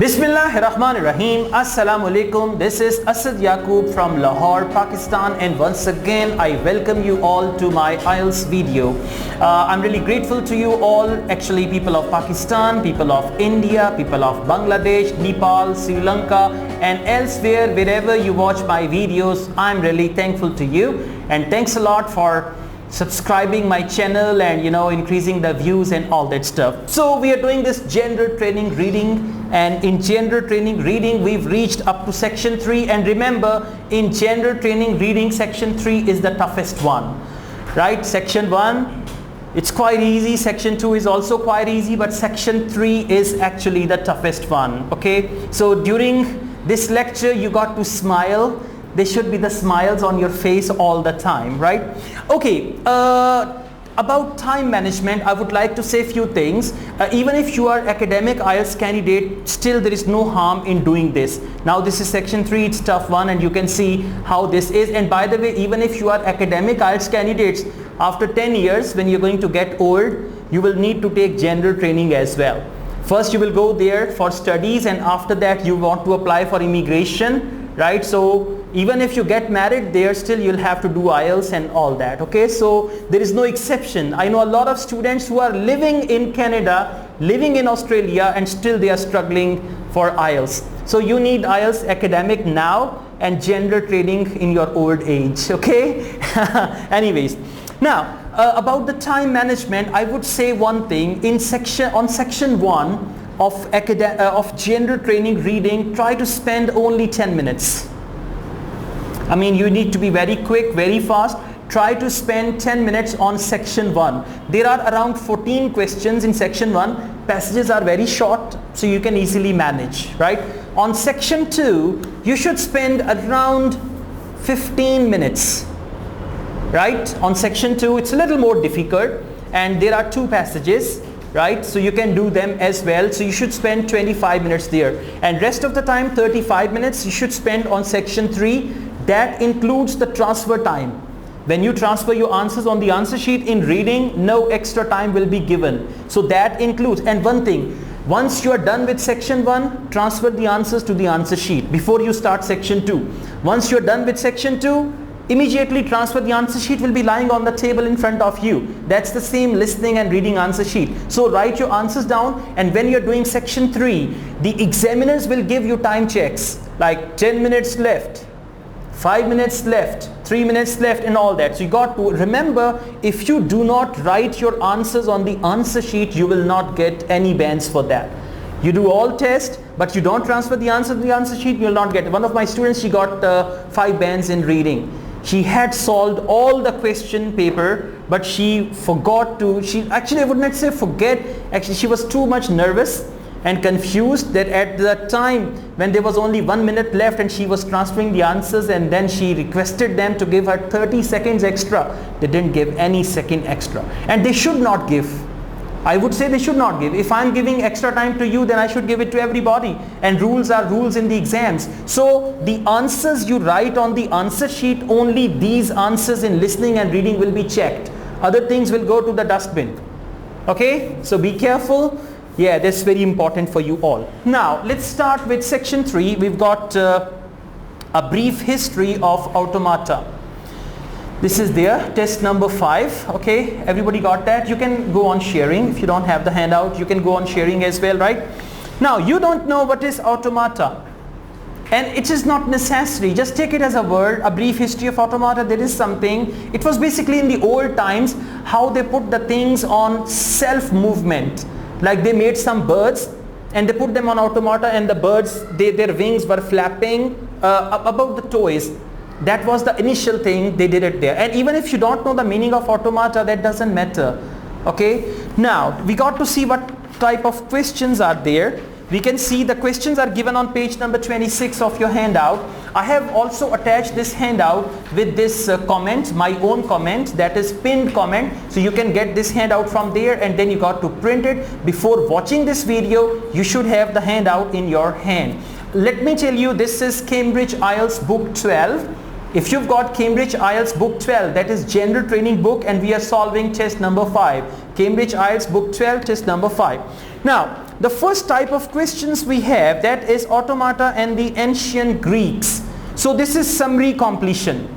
Bismillahirrahmanirrahim. Assalamu alaikum. This is Asad Yaqub from Lahore, Pakistan, and once again I welcome you all to my IELTS video. I'm really grateful to you all, actually people of Pakistan, people of India, people of Bangladesh, Nepal, Sri Lanka, and elsewhere, wherever you watch my videos. I'm really thankful to you, and thanks a lot for subscribing my channel and increasing the views and all that stuff. So we are doing this gender training reading, and in gender training reading we've reached up to section 3, and remember, in gender training reading section 3 is the toughest one, right? Section 1, it's quite easy, section 2 is also quite easy, but section 3 is actually the toughest one. Okay, so during this lecture you got to smile. There should be the smiles on your face all the time, right? Okay, about time management, I would like to say a few things. Even if you are academic IELTS candidate, still there is no harm in doing this. Now this is section 3, it's tough one, and you can see how this is. And by the way, even if you are academic IELTS candidates, after 10 years when you're going to get old, you will need to take gender training as well. First you will go there for studies, and after that you want to apply for immigration, right? So even if you get married there, still you'll have to do IELTS and all that. Okay, so there is no exception. I know a lot of students who are living in Canada, living in Australia, and still they are struggling for IELTS. So you need IELTS academic now and gender training in your old age. Okay. Anyways, now about the time management, I would say one thing. In section 1 of gender training reading, try to spend only 10 minutes. I mean, you need to be very quick, very fast. Try to spend 10 minutes on section 1. There are around 14 questions in section 1. Passages are very short, so you can easily manage, right? On section 2, you should spend around 15 minutes, right? On section 2, it's a little more difficult, and there are 2 passages, right? So you can do them as well. So you should spend 25 minutes there, and rest of the time, 35 minutes, you should spend on section 3. That includes the transfer time. When you transfer your answers on the answer sheet in reading, no extra time will be given. So that includes, and one thing, once you are done with section 1, transfer the answers to the answer sheet before you start section 2. Once you are done with section 2, immediately transfer the answer sheet, will be lying on the table in front of you. That's the same listening and reading answer sheet. So write your answers down, and when you're doing section 3, the examiners will give you time checks like 10 minutes left, 5 minutes left, 3 minutes left, and all that. So you got to remember, if you do not write your answers on the answer sheet, you will not get any bans for that. You do all tests, but you don't transfer the answer to the answer sheet, you will not get it. One of my students, she got 5 bans in reading. She had solved all the question paper, but she forgot to, actually I would not say forget, actually she was too much nervous and confused that at the time when there was only 1 minute left and she was transferring the answers, and then she requested them to give her 30 seconds extra. They didn't give any second extra, and they should not give. I would say they should not give. If I'm giving extra time to you, then I should give it to everybody, and rules are rules in the exams. So the answers you write on the answer sheet, only these answers in listening and reading will be checked. Other things will go to the dustbin. Okay, so be careful. Yeah, that's very important for you all. Now let's start with section 3. We've got a brief history of automata. This is there, test number 5. Okay, everybody got that? You can go on sharing. If you don't have the handout, you can go on sharing as well, right? Now you don't know what is automata, and it is not necessary. Just take it as a word, a brief history of automata. There is something. It was basically in the old times how they put the things on self movement. Like they made some birds and they put them on automata, and the birds, their wings were flapping above the toys. That was the initial thing, they did it there. And even if you don't know the meaning of automata, that doesn't matter. Okay, now we got to see what type of questions are there. We can see the questions are given on page number 26 of your handout. I have also attached this handout with this comment, my own comment, that is pinned comment. So you can get this handout from there, and then you got to print it. Before watching this video, you should have the handout in your hand. Let me tell you, this is Cambridge IELTS book 12. If you've got Cambridge IELTS book 12, that is gender training book, and we are solving test number 5. Cambridge IELTS book 12, test number 5. Now the first type of questions we have, that is automata and the ancient Greeks. So this is summary completion.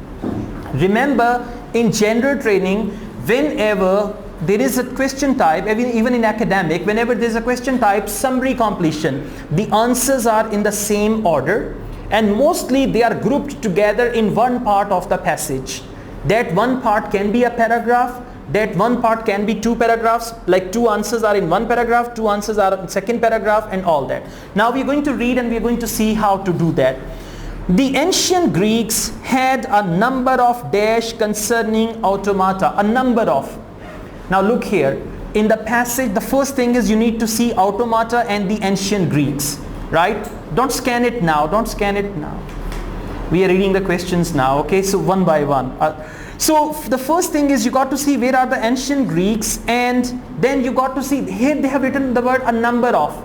Remember, in general training, whenever there is a question type, even in academic, whenever there is a question type summary completion, the answers are in the same order, and mostly they are grouped together in one part of the passage. That one part can be a paragraph, that one part can be two paragraphs, like two answers are in one paragraph, two answers are in second paragraph, and all that. Now we are going to read and we are going to see how to do that. The ancient Greeks had a number of dash concerning automata, a number of. Now look here, in the passage, the first thing is you need to see automata and the ancient Greeks, right? Don't scan it now, don't scan it now. We are reading the questions now, okay? So one by one. So the first thing is you got to see where are the ancient Greeks, and then you got to see here they have written the word a number of.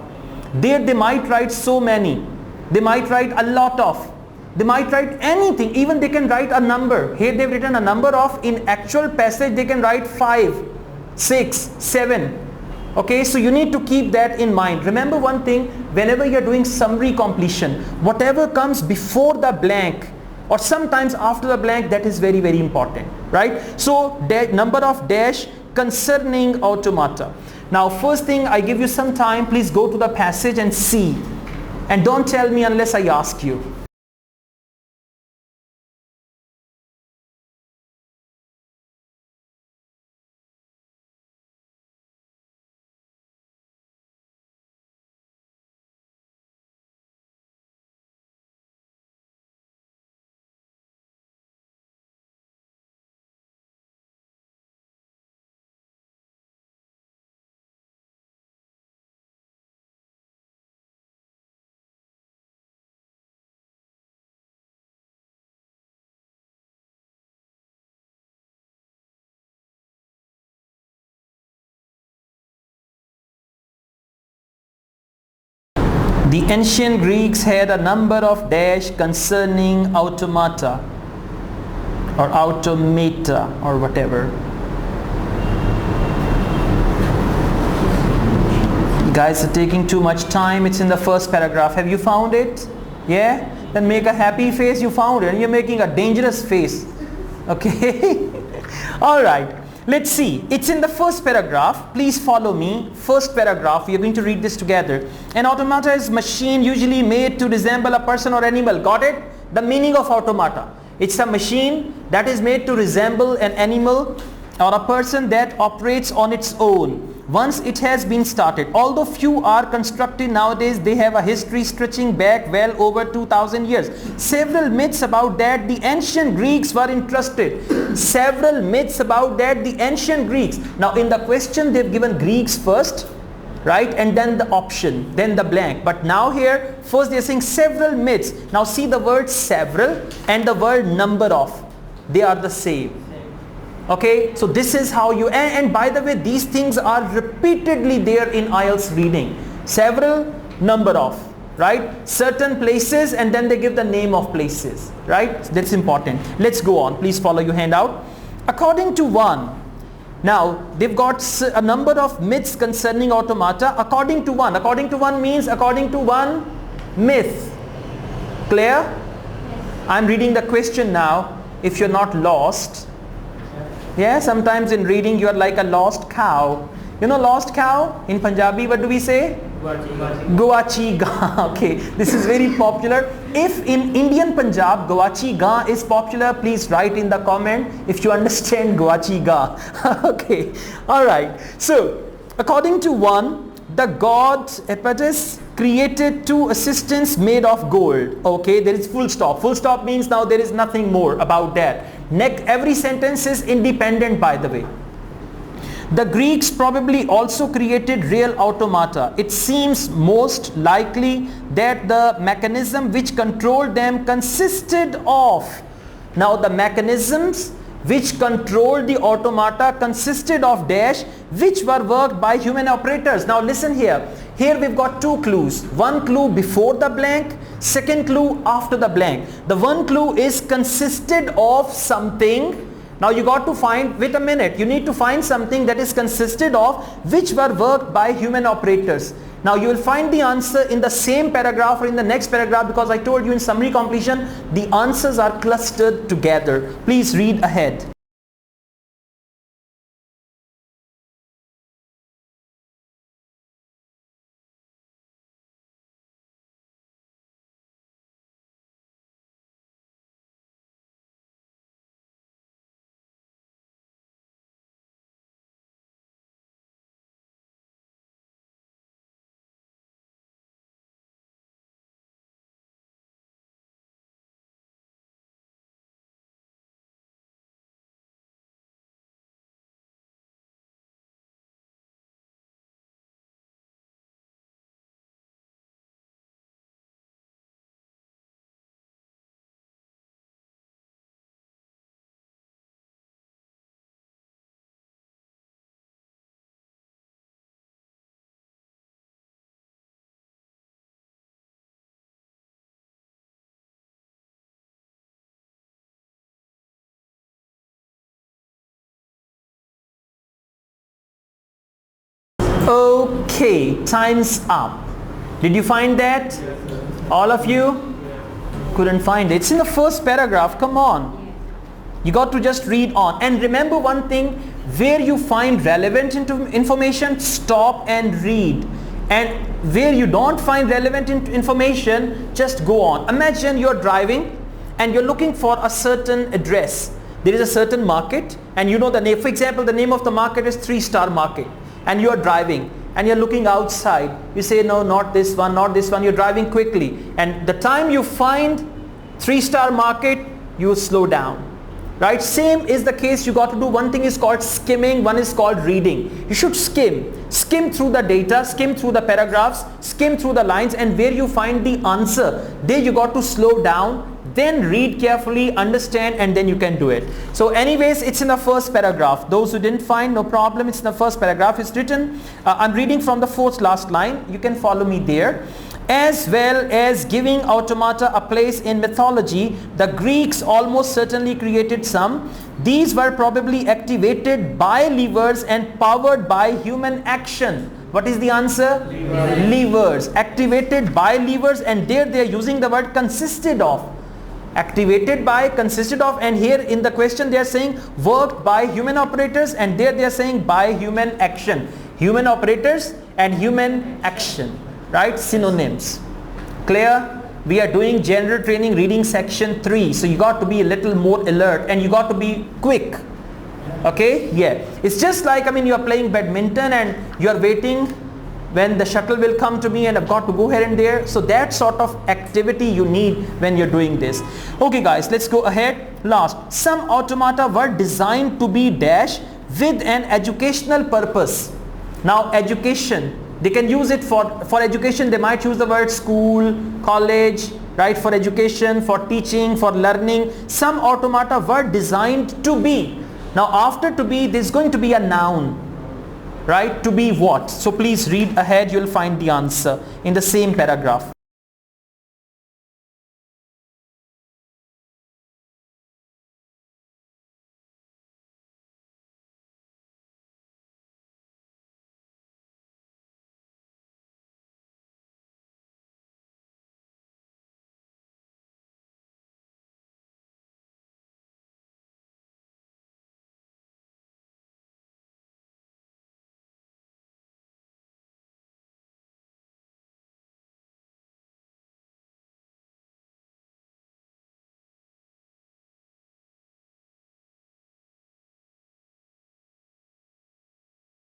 There they might write so many, they might write a lot of, they might write anything, even they can write a number. Here they've written a number of, in actual passage they can write 5, 6, 7. Okay, so you need to keep that in mind. Remember one thing, whenever you're doing summary completion, whatever comes before the blank or sometimes after the blank, that is very, very important, right? So number of dash concerning automata. Now first thing, I give you some time, please go to the passage and see, and don't tell me unless I ask you. The ancient Greeks had a number of dash concerning automata or automata or whatever. You guys are taking too much time. It's in the first paragraph. Have you found it? Yeah? Then make a happy face. You found it, and you're making a dangerous face. Okay? All right. Let's see. It's in the first paragraph. Please follow me. First paragraph. We are going to read this together. An automata is machine usually made to resemble a person or animal. Got it? The meaning of automata. It's a machine that is made to resemble an animal or a person that operates on its own once it has been started. Although few are constructed nowadays, they have a history stretching back well over 2000 years. Several myths about that the ancient Greeks were interested. Several myths about that the ancient Greeks. Now in the question they've given Greeks first, right, and then the option, then the blank. But now here first they're saying several myths. Now see the word several and the word number of, they are the same. Okay, so this is how you, and by the way, these things are repeatedly there in IELTS reading. Several, number of, right? Certain places, and then they give the name of places, right? That's important. Let's go on. Please follow your handout. According to one, now they've got a number of myths concerning automata. According to one. According to one means according to one myth. Clear? I'm reading the question now. If you're not lost. Yeah, sometimes in reading you are like a lost cow. You know lost cow? In Punjabi, what do we say? Guachi ga. Okay, this is very popular. If in Indian Punjab Guachi ga is popular, please write in the comment if you understand Guachi ga. Okay, alright. So, according to one, the god Epatus created two assistants made of gold. Okay, there is full stop. Full stop means now there is nothing more about that. Every sentence is independent, by the way. The Greeks probably also created real automata. It seems most likely that the mechanism which controlled them consisted of. Now the mechanisms which controlled the automata consisted of dash which were worked by human operators. Now listen here. Here we've got two clues. One clue before the blank, second clue after the blank. The one clue is consisted of something. Now you got to find, wait a minute, you need to find something that is consisted of which were worked by human operators. Now you will find the answer in the same paragraph or in the next paragraph, because I told you in summary completion the answers are clustered together. Please read ahead. Okay, time's up. Did you find that? All of you couldn't find it. It's in the first paragraph. Come on. You got to just read on. And remember one thing, where you find relevant information, stop and read. And where you don't find relevant information, just go on. Imagine you're driving and you're looking for a certain address. There is a certain market and you know the name. For example, the name of the market is 3-star market. And you are driving and you're looking outside. You say, no, not this one, not this one. You're driving quickly. And the time you find 3-star market, you slow down. Right? Same is the case. You got to do one thing is called skimming. One is called reading. You should skim. Skim through the data, skim through the paragraphs, skim through the lines, and where you find the answer, there you got to slow down. Then read carefully, understand, and then you can do it. So anyways, it's in the first paragraph. Those who didn't find, no problem. It's in the first paragraph. It's written. I'm reading from the fourth last line. You can follow me there. As well as giving automata a place in mythology, the Greeks almost certainly created some. These were probably activated by levers and powered by human action. What is the answer? Levers. Activated by levers, and there they are using the word consisted of. Activated by, consisted of, and here in the question they are saying worked by human operators, and there they are saying by human action. Human operators and human action, right? Synonyms. Clear? We are doing general training reading section 3, so you got to be a little more alert and you got to be quick. Okay? Yeah. It's just like, you are playing badminton and you are waiting when the shuttle will come to me and I've got to go here and there. So that sort of activity you need when you're doing this. Okay guys, let's go ahead. Last, some automata were designed to be dash with an educational purpose. Now education, they can use it for education. They might use the word school, college, right? For education, for teaching, for learning. Some automata were designed to be. Now after to be, there's going to be a noun. Right? To be what? So please read ahead, you'll find the answer in the same paragraph.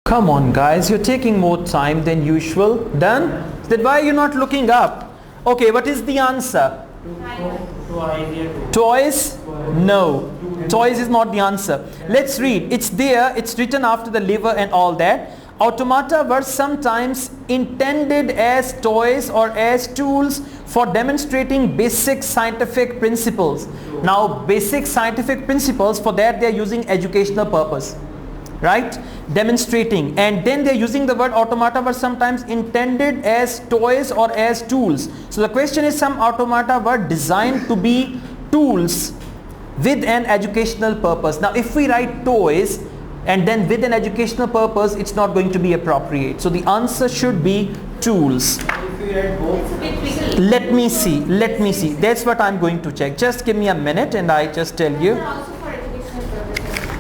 Come on guys, you're taking more time than usual. Done? Then why are you not looking up? Okay, what is the answer? Toys? No. Toys is not the answer. Let's read. It's there. It's written after the liver and all that. Automata were sometimes intended as toys or as tools for demonstrating basic scientific principles. Now, basic scientific principles, for that they are using educational purpose. Right? Demonstrating, and then they're using the word automata were sometimes intended as toys or as tools. So the question is, some automata were designed to be tools with an educational purpose. Now if we write toys and then with an educational purpose, it's not going to be appropriate. So the answer should be tools. Let me see. That's what I'm going to check. Just give me a minute and I just tell you.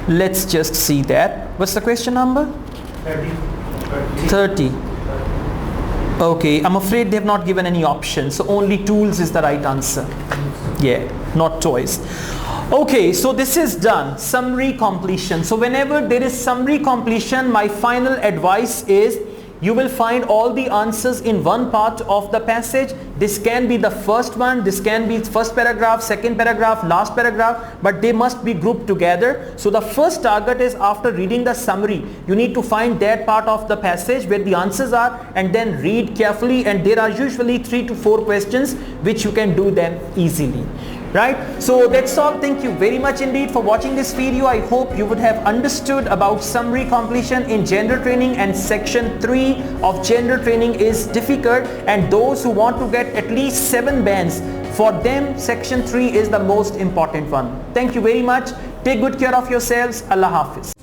Let's just see that. What's the question number? 30. Okay, I'm afraid they have not given any option, so only tools is the right answer. Yeah, not toys. Okay, so this is done. Summary completion. So whenever there is summary completion, my final advice is you will find all the answers in one part of the passage. This can be the first one, this can be first paragraph, second paragraph, last paragraph, but they must be grouped together. So the first target is, after reading the summary, you need to find that part of the passage where the answers are and then read carefully, and there are usually 3 to 4 questions which you can do them easily. Right? So that's all. Thank you very much indeed for watching this video. I hope you would have understood about summary completion in gender training, and section 3 of gender training is difficult, and those who want to get at least 7 bands, for them section 3 is the most important one. Thank you very much. Take good care of yourselves. Allah Hafiz.